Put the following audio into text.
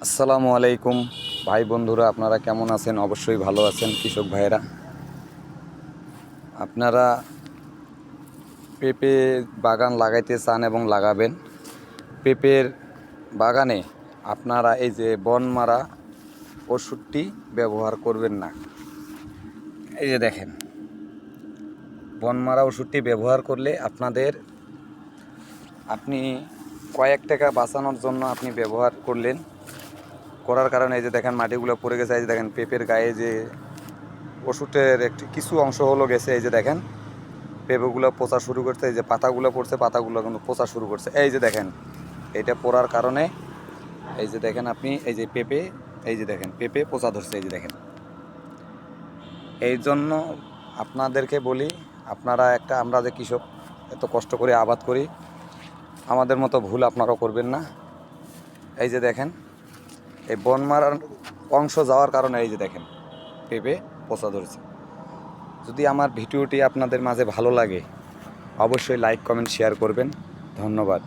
আসসালামু আলাইকুম ভাই বন্ধুরা, আপনারা কেমন আছেন? অবশ্যই ভালো আছেন কৃষক ভাইয়েরা। আপনারা পেঁপে বাগান লাগাইতে চান এবং লাগাবেন। পেঁপের বাগানে আপনারা এই যে বন মারা ওষুধটি ব্যবহার করবেন না। এই যে দেখেন, বন মারা ওষুধটি ব্যবহার করলে আপনি কয়েক টাকা বাঁচানোর জন্য আপনি ব্যবহার করার কারণে এই যে দেখেন মাটিগুলো পড়ে গেছে। এই যে দেখেন পেঁপের গায়ে যে ওষুধের একটি কিছু অংশ হলো গেছে। এই যে দেখেন পেঁপেগুলো পচা শুরু করছে। এই যে পাতাগুলো পড়ছে, পাতাগুলো কিন্তু পচা শুরু করছে। এই যে দেখেন, এইটা পড়ার কারণে এই যে দেখেন আপনি এই যে পেঁপে, এই যে দেখেন পেঁপে পচা ধরছে। এই যে দেখেন, এই জন্য আপনাদেরকে বলি, আমরা যে কৃষক এত কষ্ট করে আবাদ করি, আমাদের মতো ভুল আপনারাও করবেন না। এই যে দেখেন, এই বন মারার অংশ যাওয়ার কারণে এই যে দেখেন পেঁপে পচা ধরেছে। যদি আমার ভিডিওটি আপনাদের মাঝে ভালো লাগে, অবশ্যই লাইক কমেন্ট শেয়ার করবেন। ধন্যবাদ।